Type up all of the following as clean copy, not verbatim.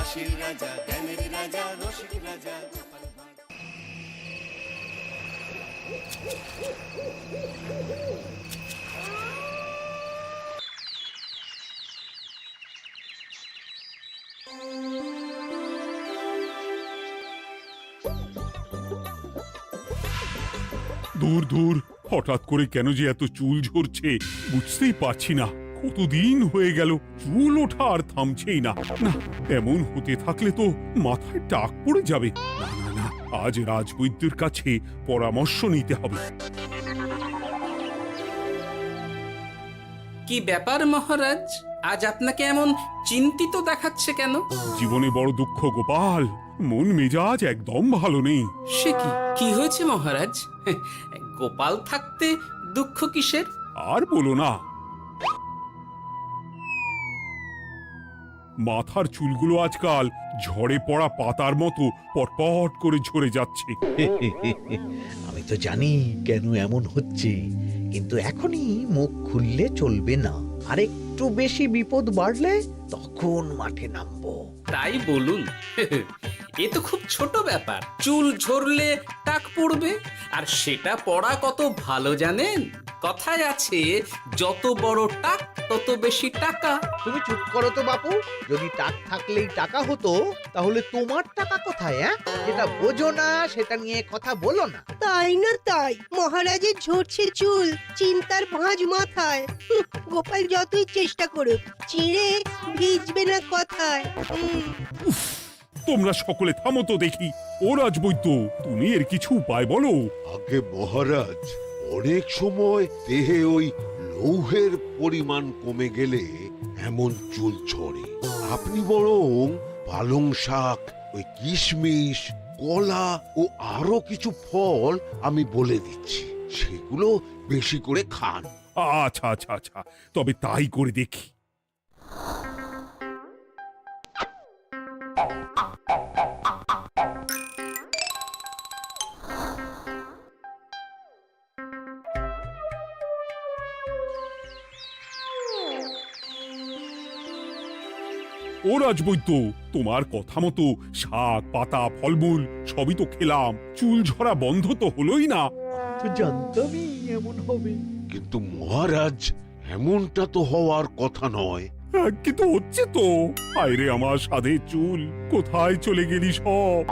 হাসির রাজা, জ্ঞানের রাজা, রসিক রাজা গোপাল ভাঁড়। দূর দূর, হঠাৎ করে কেন যে এত চুল ঝরছে বুঝতেই পারছি না। কতদিন হয়ে গেল চুল ওঠা আর থামছেই না। না, এমন হতে থাকলে তো মাথায় টাক পড়ে যাবে। না না না, আজ রাজবৈদ্যের কাছে পরামর্শ নিতে হবে। কি ব্যাপার মহারাজ, আজ আপনাকে এমন চিন্তিত দেখাচ্ছে কেন? জীবনে বড় দুঃখ গোপাল, মন মেজাজ একদম ভালো নেই। সে কি কি হয়েছে মহারাজ? গোপাল থাকতে দুঃখ কিসের? আর বলো না, মাথার চুলগুলো আজকাল ঝড়ে পড়া পাতার মতো পটপট করে ঝরে যাচ্ছে। আমি তো জানি কেন এমন হচ্ছে, কিন্তু এখনই মুখ খুললে চলবে না। আর একটু বেশি বিপদ বাড়লে তখন মাঠে নামবো। তাই বলুন। এ তো খুব ছোট ব্যাপার, চুল ঝরলে টাক পড়বে, আর সেটা পড়া কত ভালো জানেন? কথায় আছে, যত বড় টাক তত বেশি টাকা। তুমি চুপ করো তো বাপু। যদি টাক থাকলেই টাকা হতো, তাহলে তোমার টাকা কোথায়? যেটা বোঝো না সেটা নিয়ে কথা বলো না। তাই না তাই, মহারাজের ঝরছে চুল, চিন্তার ভাঁজ মাথায়। গোপাল যতই চেষ্টা করুক, চিড়ে ভিজবে না কথায়। তোমরা সকলে থামো তো দেখি। ও রাজবৈদ্য, তুমি এর কিছু উপায় বলো। আগে মহারাজ, অনেক সময় দেহে ওই লৌহের পরিমাণ কমে গেলে এমন চুল ঝরে। আপনি বরং পালং শাক, ওই কিশমিশ, কলা ও আরো কিছু ফল আমি বলে দিচ্ছি, সেগুলো বেশি করে খান। আচ্ছা আচ্ছা আচ্ছা, তবে তাই করে দেখি। ও রাজবৈদ্য, তোমার কথা মতো শাক পাতা ফলমূল সবই তো খেলাম, চুল ঝরা বন্ধ তো হলোই না। তো জানতামই এমন হবে। কিন্তু মহারাজ, এমনটা তো হওয়ার কথা নয়। কিন্তু হচ্ছে তো। আরে আমার সাধে চুল, কোথায় চলে গেলি সব?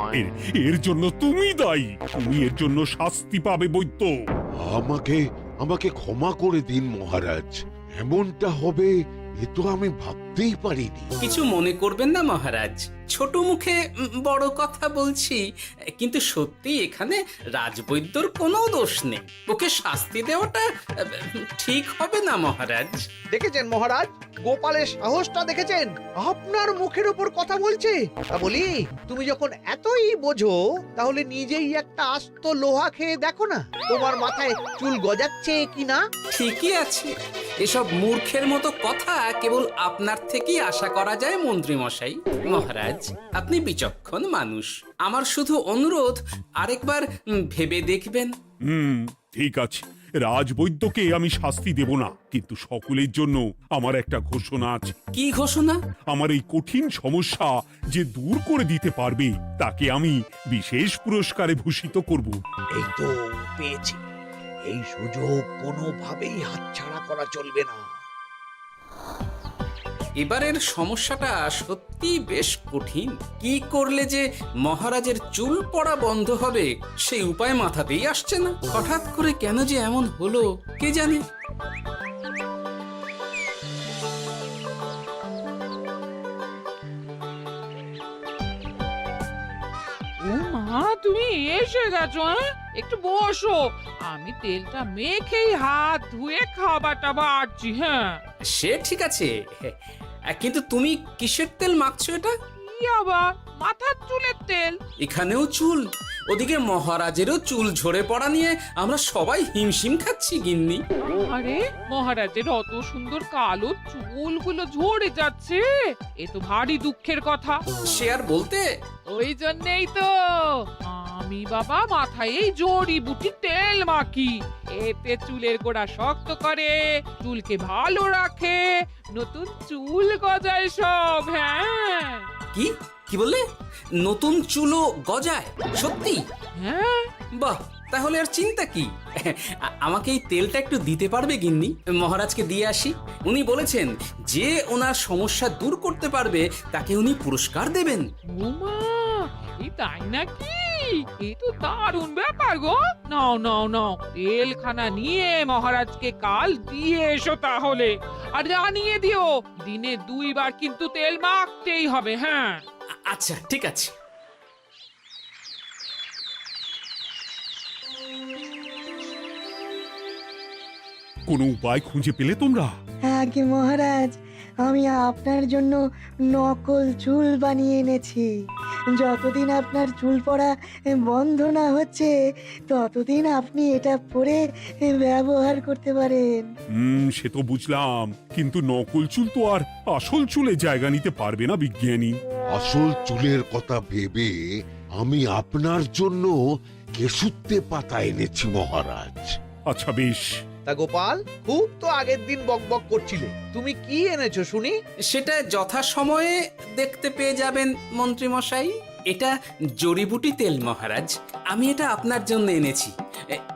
এর জন্য তুমি দায়ী, তুমি এর জন্য শাস্তি পাবে বৈদ্য। আমাকে আমাকে ক্ষমা করে দিন মহারাজ, এমনটা হবে এ তো আমি ভাবতেই পারিনি। কিছু মনে করবেন না মহারাজ, ছোট মুখে বড় কথা বলছি, কিন্তু সত্যি এখানে রাজবৈদ্যর কোনো দোষ নেই। ওকে শাস্তি দেওয়াটা ঠিক হবে না মহারাজ। দেখেছেন মহারাজ, গোপালের সাহসটা দেখেছেন? আপনার মুখের উপর কথা বলছে। তা বলি, তুমি যখন এতই বোঝো, তাহলে নিজেই একটা আস্ত লোহা খেয়ে দেখো না, তোমার মাথায় চুল গজাচ্ছে কিনা। ঠিকই আছে, এসব মূর্খের মতো কথা কেবল আপনার থেকেই আশা করা যায় মন্ত্রী মশাই। মহারাজ, আপনি বিচক্ষণ মানুষ, আমার শুধু অনুরোধ, আরেকবার ভেবে দেখবেন। ঠিক আছে, রাজবৈদ্যকে আমি শাস্তি দেব না, কিন্তু সকলের জন্য আমার একটা ঘোষণা আছে। কি ঘোষণা? আমার এই কঠিন সমস্যা যে দূর করে দিতে পারবে, তাকে আমি বিশেষ পুরস্কারে ভূষিত করব। এই তো পেয়েছি, এই সুযোগ কোনোভাবেই হাতছাড়া করা চলবে না। এবারের সমস্যাটা সত্যি বেশ কঠিন। কি করলে যে মহারাজের চুল পড়া বন্ধ হবে সেই উপায় মাথাতেই আসছে না। হঠাৎ করে কেন যে এমন হলো কে জানে। ও মা, তুমি এসে গেছো? একটু বসো, আমি তেলটা মেখেই হাত ধুয়ে খাবারটা বাড়ছি। হ্যাঁ, সে ঠিক আছে, কিন্তু তুমি কিসের তেল মাখছো এটা? কি আবার মাথার চুলের তেল? এখানেও চুল, ওদিকে মহারাজেরও চুল ঝরে পড়া নিয়ে আমরা সবাই হিমশিম খাচ্ছি গিন্নি। আরে, মহারাজের অত সুন্দর কালো চুলগুলো ঝরে যাচ্ছে, এ তো ভারী দুঃখের কথা। সে আর বলতে, ওই জন্যেই তো আমি বাবা মাথায় এই জড়িবুটি তেল মাখি। এতে চুলের গোড়া শক্ত করে, চুলকে ভালো রাখে, নতুন চুল গজায় সব। হ্যাঁ। কি কি বললে? নতুন চুলও গজায়? সত্যি? হ্যাঁ, বাহ, তাহলে আর চিন্তা কি? আমাকে এই তেলটা একটু দিতে পারবে গিন্নি? মহারাজকে দিয়ে আসি। উনি বলেছেন যে ওনার সমস্যা দূর করতে পারবে তাকে উনি পুরস্কার দেবেন। ওমা, এই তাই নাকি? এ তো দারুণ ব্যাপার গো। নাও নাও নাও, তেলখানা নিয়ে মহারাজকে কাল দিয়ে এসো তাহলে। আর জানিয়ে দিও, দিনে 2 বার কিন্তু তেল মাখতেই হবে। হ্যাঁ, আচ্ছা, ঠিক আছে। কোনো উপায় খুঁজে পেলে তোমরা? আগে মহারাজ, আমি আপনার জন্য নকল চুল বানিয়ে এনেছি। যতদিন আপনার চুল পড়া বন্ধ না হচ্ছে ততদিন আপনি এটা পরে ব্যবহার করতে পারেন। সে তো বুঝলাম, কিন্তু নকল চুল তো আর আসল চুলে জায়গা নিতে পারবে না বিজ্ঞানী। আসল চুলের কথা ভেবে আমি আপনার জন্য কেশুত্তে পাতা এনেছি মহারাজ। আচ্ছা বেশ। তা গোপাল, খুব তো আগের দিন বকবক করছিলে, তুমি কি এনেছো শুনি? সেটা যথাসময়ে দেখতে পেয়ে যাবেন মন্ত্রী মশাই। এটা জড়িবুটি তেল মহারাজ। আমি এটা আপনার জন্য এনেছি।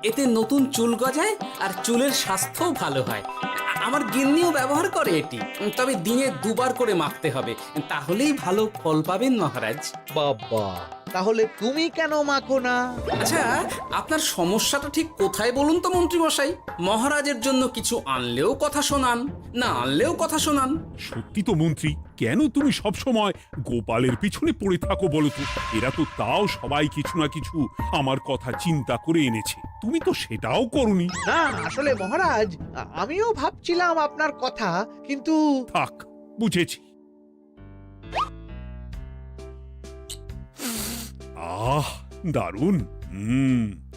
এতে নতুন চুল গজায় আর চুলের স্বাস্থ্যও ভালো হয়। আমার গিন্নিও ব্যবহার করে এটি, তবে দিনে 2 বার করে মাখতে হবে, তাহলেই ভালো ফল পাবেন মহারাজ। বাবা, তাহলে তুমি কেন মাখো না? আচ্ছা, আপনার সমস্যাটা ঠিক কোথায় বলুন তো মন্ত্রী মশাই? মহারাজের জন্য কিছু আনলেও কথা শোনান, না আনলেও কথা শোনান। সত্যি তো মন্ত্রী, কেন তুমি সব সময় গোপালের পিছনে পড়ে থাকো বলো তো? এরা তো তাও সবাই কিছু না কিছু আমার কথা চিন্তা করে এনেছে, তুমি তো সেটাও করনি। না, আসলে মহারাজ, আমিও ভাবছিলাম আপনার কথা, কিন্তু থাক, বুঝেছি। আহ, দারুণ।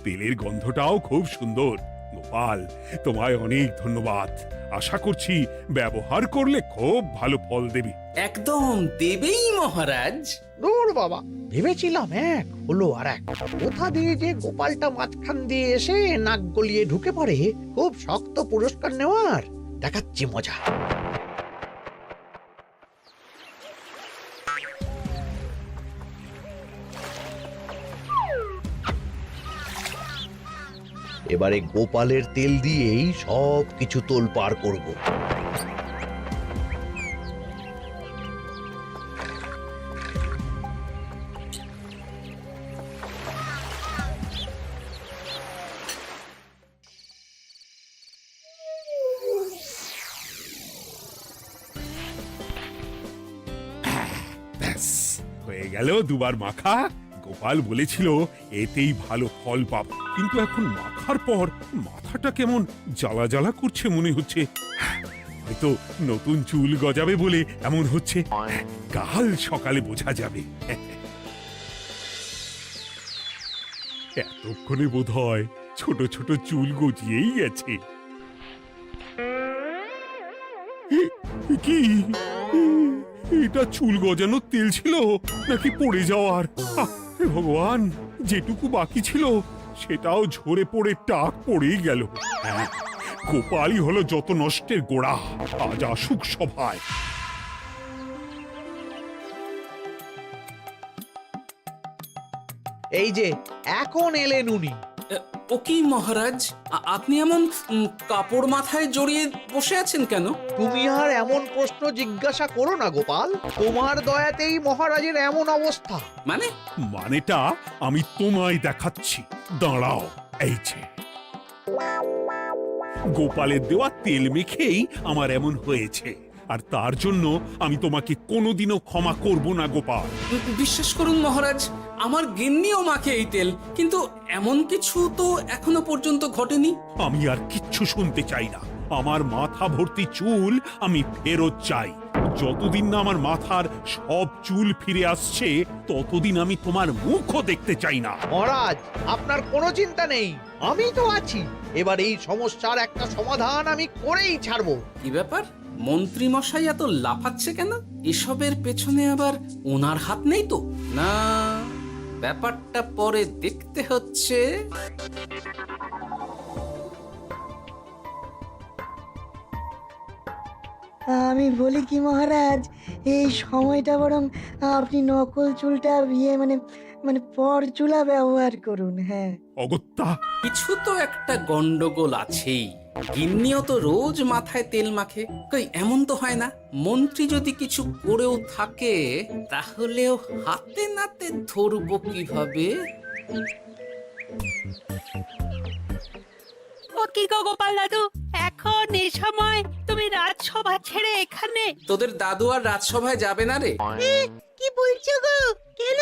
তেলের গন্ধটাও খুব সুন্দর। গোপাল, তোমায় অনেক ধন্যবাদ। আশা করছি ব্যবহার করলে খুব ভালো ফল দেবে। একদম দেবেই মহারাজ। দূর বাবা, ভেবেছিলাম এক, হলো আর এক। কোথা দিয়ে যে গোপালটা মাঝখান দিয়ে এসে নাক গলিয়ে ঢুকে পড়ে, খুব শক্ত পুরস্কার নেওয়ার। দেখাচ্ছি মজা। এবারে গোপালের তেল দিয়েই সব কিছু তোলপাড় করব। ব্যাস, হয়ে গেল 2 বার মাখা। গোপাল বলেছিল এতেই ভালো ফল পাব, কিন্তু এখন মাখার পর মাথাটা কেমন জ্বালা জ্বালা করছে মনে হচ্ছে। হয়তো নতুন চুল গজাবে বলে এমন হচ্ছে। কাল সকালে বোঝা যাবে। এতক্ষণে বোধহয় ছোট ছোট চুল গজিয়েই গেছে। কি এটা চুল গজানোর তেল ছিল নাকি পড়ে যাওয়ার? হে ভগবান, যেটুকু বাকি ছিল সেটাও ঝরে পড়ে টাক পড়েই গেল। হ্যাঁ, গোপালই হলো যত নষ্টের গোড়া। আজ আসুক সভায়। এই যে এখন এলেন উনি। ও কি মহারাজ, আপনি এমন কাপড় মাথায় জড়িয়ে বসে আছেন কেন? তুমি আর এমন প্রশ্ন জিজ্ঞাসা করো না গোপাল, তোমার দয়াতেই মহারাজের এমন অবস্থা। মানে? মানেটা আমি তোমায় দেখাচ্ছি, দাঁড়াও। এই যে গোপালের দেওয়া তেল মেখেই আমার এমন হয়েছে, আর তার জন্য আমি তোমাকে কোনোদিনও ক্ষমা করব না গোপাল। বিশ্বাস করুন মহারাজ, আমার গিন্নিও মাখে এই তেল, কিন্তু এমন কিছু তো এখনো পর্যন্ত ঘটেনি। আমি আর কিচ্ছু শুনতে চাই না। আমার মাথা ভর্তি চুল আমি ফেরত চাই। যতদিন না আমার মাথার সব চুল ফিরে আসছে ততদিন আমি তোমার মুখও দেখতে চাই না। মহারাজ, আপনার কোনো চিন্তা নেই, আমি তো আছি। এবার এই সমস্যার একটা সমাধান আমি করেই ছাড়বো। কি ব্যাপার, মন্ত্রী মশাই এত লাফাচ্ছে কেন? এসবের পেছনে আবার ওনার হাত নেই তো? না, ব্যাপারটা পরে দেখতে হচ্ছে। আমি বলি কি মহারাজ, এই সময়টা বরং আপনি নকল চুলটা মানে মানে পরচুলা ব্যবহার করুন। হ্যাঁ, অগত্যা, কিছু তো একটা গন্ডগোল আছেই। গিন্নিও তো রোজ মাথায় তেল মাখে, কই এমন তো হয় না। মন্ত্রী যদি কিছু করেও থাকে তাহলেও হাতে নাতে ধরবো কিভাবে? ও কি গো গোপাল দাদু, এখন এই সময় তুমি রাজসভা ছেড়ে এখানে? তোদের দাদু আর রাজসভায় যাবে না রে? কি বলছো গো? কেন?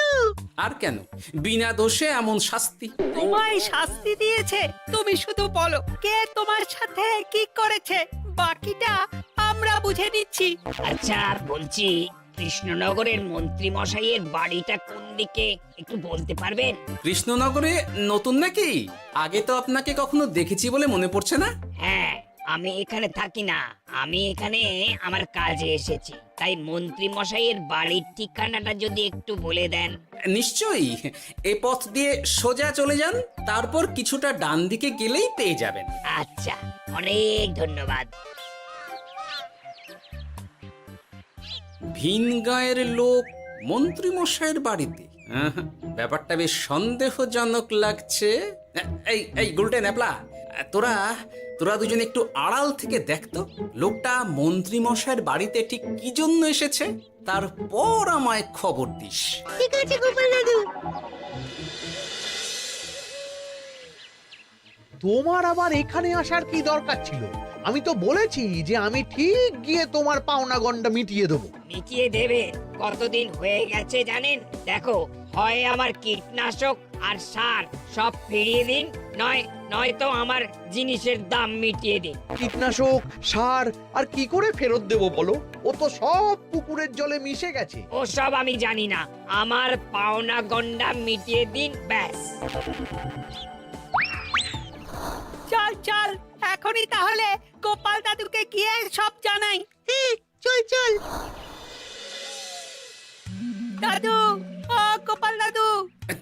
আর কেন, বিনা দোষে এমন শাস্তি। তোমায় শাস্তি দিয়েছে, তুমি শুধু বলো কে তোমার সাথে কি করেছে, বাকিটা আমরা বুঝে নিচ্ছি। আচ্ছা বলছি, কৃষ্ণনগরের মন্ত্রী মশাইয়ের বাড়িটা কোন দিকে একটু বলতে পারবেন? কৃষ্ণনগরে নতুন নাকি? আগে তো আপনাকে কখনো দেখেছি বলে মনে পড়ছে না। হ্যাঁ, আমি এখানে থাকি না, আমি এখানে আমার কাজে এসেছি, তাই মন্ত্রী মশাইয়ের বাড়ির ঠিকানাটা যদি একটু বলে দেন। নিশ্চয়ই, এ পথ দিয়ে সোজা চলে যান, তারপর কিছুটা ডান দিকে গেলেই পেয়ে যাবেন। আচ্ছা, অনেক ধন্যবাদ। ভিন গাঁয়ের লোক মন্ত্রী মশাইয়ের বাড়িতে, ব্যাপারটা বেশ সন্দেহজনক লাগছে। এই এই গুলটে ন্যাপলা, তোরা তোরা দুজন একটু আড়াল থেকে দেখতো লোকটা মন্ত্রী মশাইয়ের বাড়িতে ঠিক কি জন্য এসেছে, তারপর আমায় খবর দিস। ঠিক আছে গোপাল দাদু। তোমার আবার এখানে আসার কি দরকার ছিল? আমি তো বলেছি যে আমি ঠিক গিয়ে তোমার পাওনা গন্ডা মিটিয়ে দেবো। মিটিয়ে দেবে? কতদিন হয়ে গেছে জানেন? দেখো, হয় আমার কীটনাশক আর সার সব ফিরিয়ে দিন, নয়তো আমার জিনিসের দাম মিটিয়ে দিন। কীটনাশক, সার আর কি করে ফেরত দেবো বলো? ও তো সব পুকুরের জলে মিশে গেছে। ওসব আমি জানি না, আমার পাওনা গন্ডা মিটিয়ে দিন, ব্যাস। চল চল, এখনই তাহলে গোপাল দাদুকে গিয়ে সব জানাই। হ্যাঁ, চল চল। দাদু, ও গোপাল দাদু।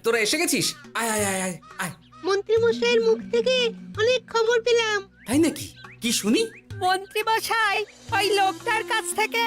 তোরা এসে গেছিস? আয় আয় আয় আয় আয়। মন্ত্রী মশাইয়ের মুখ থেকে অনেক খবর পেলাম। তাই নাকি? কি শুনি? মন্ত্রী মশাই ওই লোকটার কাছ থেকে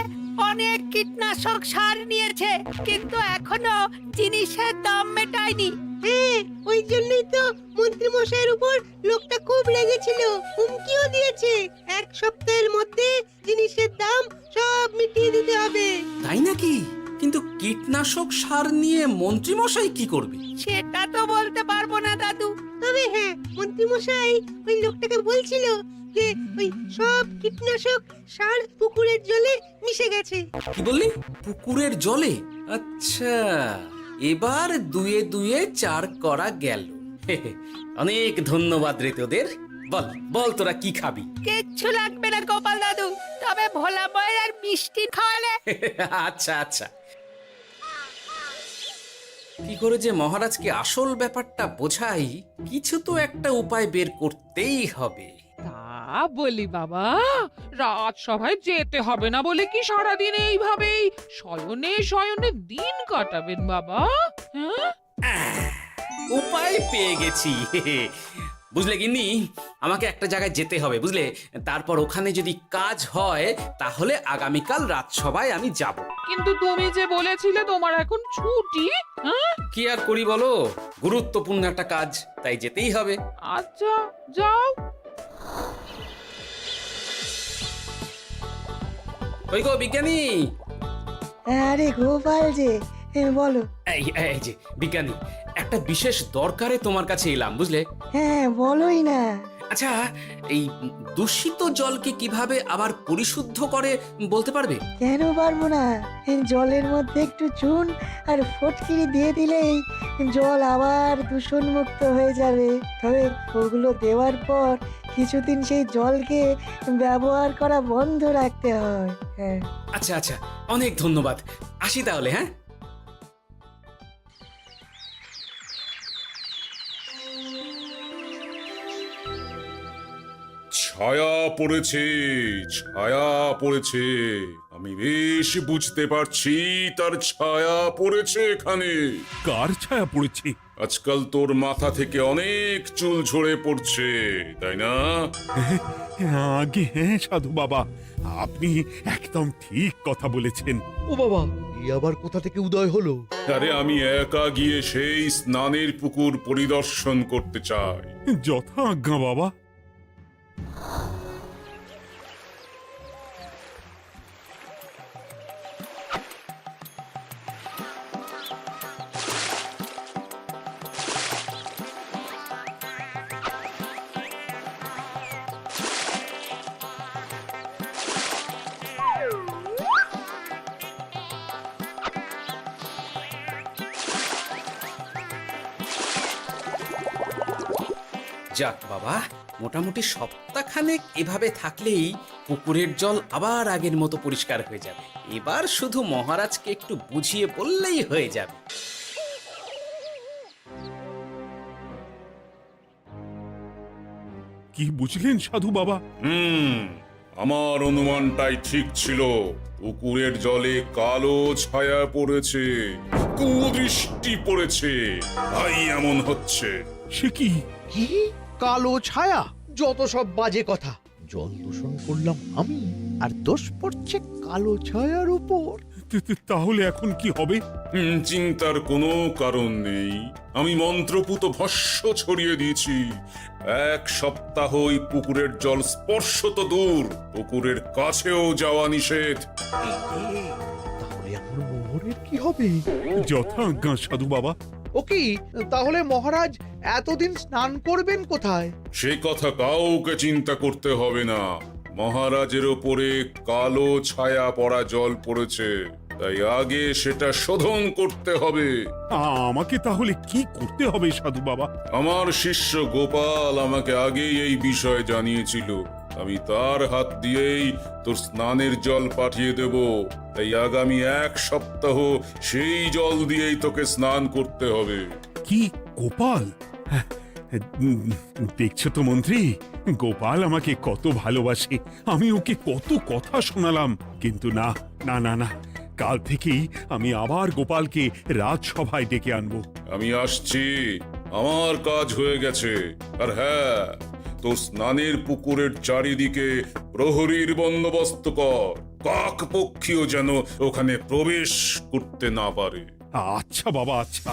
অনেক কীটনাশক সার নিয়েছে, কিন্তু এখনো জিনিসের দাম মেটায়নি। হ্যাঁ, ওই জন্যই তো মন্ত্রী মশাইয়ের উপর লোকটা খুব রেগেছিল, হুমকিও দিয়েছে 1 সপ্তাহের মধ্যে জিনিসের দাম সব মিটিয়ে দিতে হবে। তাই নাকি? কিন্তু কীটনাশক সার নিয়ে মন্ত্রী মশাই কি করবে? সেটা তো বলতে পারবো না দাদু। তবে হ্যাঁ, মন্ত্রী মশাই ওই লোকটাকে বলছিল যে ওই সব কীটনাশক সার পুকুরের জলে মিশে গেছে। কি বললি? পুকুরের জলে? আচ্ছা, এবার দুয়ে দুয়ে 4 করা গেল। অনেক ধন্যবাদ রে তোদের। বল বল, তোরা কি খাবি? কিচ্ছু লাগবে না গোপাল দাদু, তবে ভোলা বয়ের আর মিষ্টি খাওয়ালে। আচ্ছা আচ্ছা। কি করে যে মহারাজকে আসল ব্যাপারটা বোঝাই, কিছু তো একটা উপায় বের করতেই হবে। তা বলি বাবা, রাজসভায় যেতে হবে না বলে কি সারাদিন এইভাবেই শয়নে শয়নে দিন কাটাবেন বাবা? হ্যাঁ, উপায় পেয়ে গেছি। বুঝলে গিন্নি, আমাকে একটা জায়গায় যেতে হবে, বুঝলে? তারপর ওখানে যদি কাজ হয় তাহলে আগামীকাল রাজসভায় আমি যাব। কিন্তু তুমি যে বলেছিলে তোমার এখন ছুটি। হ্যাঁ, কি আর করি বলো, গুরুত্বপূর্ণ একটা কাজ, তাই যেতেই হবে। আচ্ছা যাও। ওই গো বিজ্ঞানী, আরে গোপাল যে, বলো। এই যে বিজ্ঞানী, একটা বিশেষ দরকারে তোমার কাছে এলাম, বুঝলে? হ্যাঁ, বলোই না। আচ্ছা, এই দূষিত জলকে কিভাবে আবার পরিশুদ্ধ করে বলতে পারবে? কেন পারবো না? জলের মধ্যে একটু চুন আর ফটকিরি দিয়ে দিলেই জল আবার দূষণমুক্ত হয়ে যাবে। তবে ওগুলো দেওয়ার পর কিছুদিন সেই জলকে ব্যবহার করা বন্ধ রাখতে হয়। হ্যাঁ। আচ্ছা আচ্ছা, অনেক ধন্যবাদ, আসি তাহলে। হ্যাঁ, ছায়া পড়েছে, ছায়া পড়েছে। আমি বেশ বুঝতে পারছি তার ছায়া পড়েছে এখানে। কার ছায়া পড়েছে? আজকাল তোর মাথা থেকে অনেক চুল ঝরে পড়ছে, তাই না? আগে হ্যাঁ সাধু বাবা, আপনি একদম ঠিক কথা বলেছেন। ও বাবা, এই আবার কোথা থেকে উদয় হলো? আরে আমি একা গিয়ে সেই স্নানের পুকুর পরিদর্শন করতে চাই। যথা আজ্ঞা বাবা। যাক বাবা, মোটামুটি সপ্তাহখানেক এভাবে থাকলেই পুকুরের জল আবার আগের মতো পরিষ্কার হয়ে যাবে। এবার শুধু মহারাজকে একটু বুঝিয়ে বললেই হয়ে যাবে। কি বুঝলেন সাধু বাবা? আমার অনুমানটাই ঠিক ছিল। পুকুরের জলে কালো ছায়া পড়েছে, কুদৃষ্টি পড়েছে, তাই এমন হচ্ছে। সে কি? কি কালো ছায়া? যত সব বাজে কথা। জল দূষণ করলাম আমি, আর দোষ পড়ছে কালো ছায়ার উপর। তাহলে এখন কি হবে? চিন্তার কোনো কারণ নেই। আমি মন্ত্রপুত ভস্য ছড়িয়ে দিয়েছি। 1 সপ্তাহ ওই পুকুরের জল স্পর্শ তো দূর, পুকুরের কাছেও যাওয়া নিষেধ। তাহলে আমার মোহরের কি হবে? যথা আজ্ঞা সাধু বাবা। ও কি, তাহলে মহারাজ এতদিন স্নান করবেন কোথায়? সে কথা কাউকে চিন্তা করতে হবে না। মহারাজের ওপরে কালো ছায়া পড়া জল পড়েছে, তাই আগে সেটা শোধন করতে হবে। আমাকে তাহলে কি করতে হবে সাধু বাবা? আমার শিষ্য গোপাল আমাকে আগেই এই বিষয় জানিয়েছিল। আমি তার হাত দিয়েই তোর স্নানের জল পাঠিয়ে দেব। তাই আগামী 1 সপ্তাহ সেই জল দিয়েই তোকে স্নান করতে হবে। কি গোপাল? দেখছো তো মন্ত্রী, গোপাল আমাকে কত ভালোবাসে। আমি ওকে কত কথা শোনালাম, কিন্তু না না না না, কাল থেকেই আমি আবার গোপালকে রাজসভায় ডেকে আনবো। আমি আসছি, আমার কাজ হয়ে গেছে। আর হ্যাঁ, তোর স্নানের পুকুরের চারিদিকে প্রহরীর বন্দোবস্ত কর। কাক পক্ষীও যেন ওখানে প্রবেশ করতে না পারে। আচ্ছা বাবা, আচ্ছা।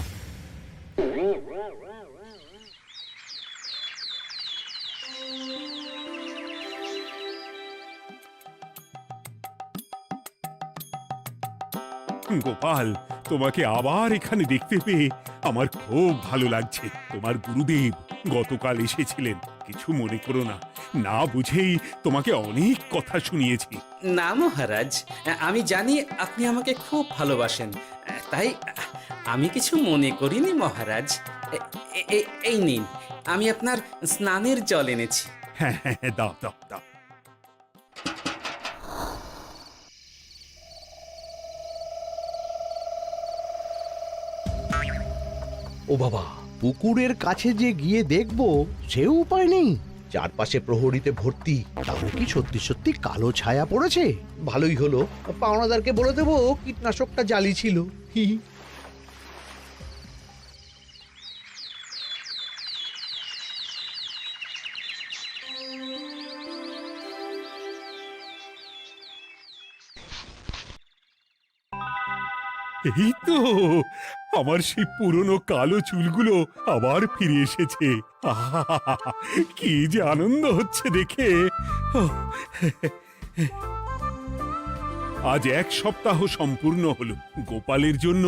গোপাল, তোমাকে আবার এখানে দেখতে পেয়ে আমার খুব ভালো লাগছে। তোমার গুরুদেব গতকাল এসেছিলেন, কিছু মনে করো না। না বুঝেই তোমাকে অনেক কথা শুনিয়েছি। না মহারাজ, আমি জানি আপনি আমাকে খুব ভালোবাসেন, তাই আমি কিছু মনে করিনি মহারাজ। এই নিন, আমি আপনার স্নানের জল এনেছি। হ্যাঁ হ্যাঁ হ্যাঁ, দাও দাও দাও। ও বাবা, পুকুরের কাছে যে গিয়ে দেখবো সে উপায় নেই। চারপাশে প্রহরীতে ভর্তি, তাহলে কি সত্যি সত্যি কালো ছায়া পড়েছে? ভালোই হলো, পাওনাদারকে বলে দেবো কীটনাশকটা জালি ছিল। হি হি। এই তো আমার সেই পুরনো কালো চুলগুলো আবার ফিরে এসেছে। আহা, কি যে আনন্দ হচ্ছে দেখে। আজ 1 সপ্তাহ সম্পূর্ণ হলো। গোপালের জন্য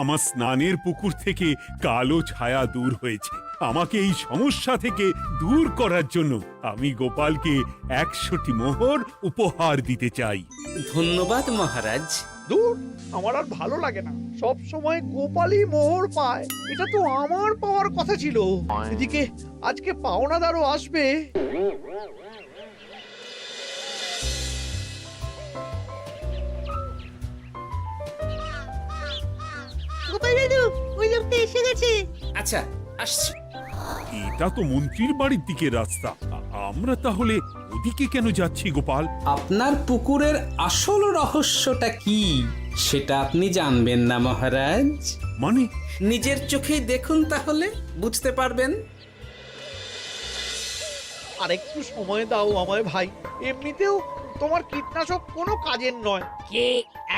আমার স্নানের পুকুর থেকে কালো ছায়া দূর হয়েছে। আমাকে এই সমস্যা থেকে দূর করার জন্য আমি গোপালকে 100টি মোহর উপহার দিতে চাই। ধন্যবাদ মহারাজ। দূর, আমার আর ভালো লাগে না। সব সময় গোপালই মোহর পায়, এটা তো আমার পাওয়ার কথা ছিল। এদিকে আজকে পাওনাদারও আসবে। গোপাল দাদু, ওই লোকটা এসে গেছে। আচ্ছা, আসছি। এটা তো মন্ত্রীর বাড়ির দিকে রাস্তা। আমরা তাহলে ওদিকে কেন যাচ্ছি গোপাল? আপনার পুকুরের আসল রহস্যটা কি সেটা আপনি জানবেন না মহারাজ। মানে নিজের চোখেই দেখুন, তাহলে বুঝতে পারবেন। আর একটু সময় দাও আমায় ভাই, এমনিতেও তোমার কীটনাশক কোনো কাজের নয়। কি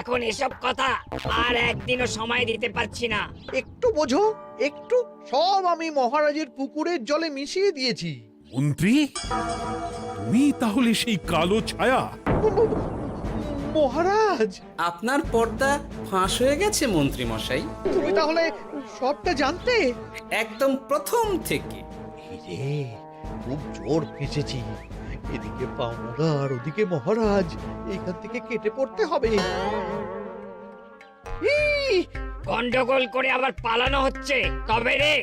এখন এসব কথা? আর একদিনও সময় দিতে পারছি না। একটু বোঝো, একটু। সব আমি মহারাজের পুকুরের জলে মিশিয়ে দিয়েছি। মন্ত্রী, তুমি তাহলে সেই কালো ছায়া? মহারাজ, আপনার পর্দা ফাঁস হয়ে গেছে মন্ত্রী মশাই। তুমি তাহলে সবটা জানতে? একদম প্রথম থেকে। রে, খুব জোর ফেঁসেছি। এদিকে পাওনাদার, ওদিকে মহারাজ, এখান থেকে কেটে পড়তে হবে। গন্ডগোল করে আবার পালানো হচ্ছে তবে রে।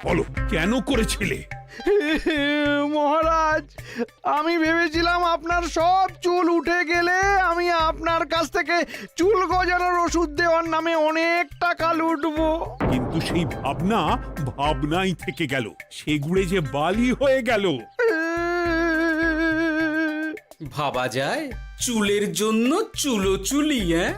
বলো, কেন করেছিলে? মহারাজ, আমি ভেবেছিলাম আপনার সব চুল উঠে গেলে আমি আপনার কাছ থেকে চুল গজানোর ওষুধ দেওয়ার নামে অনেক টাকা লুটবো। কিন্তু সেই ভাবনা ভাবনাই থেকে গেল, সেগুড়ে যে বালি হয়ে গেল। ভাবা যায় চুলের জন্য চুলো চুলি, হ্যাঁ?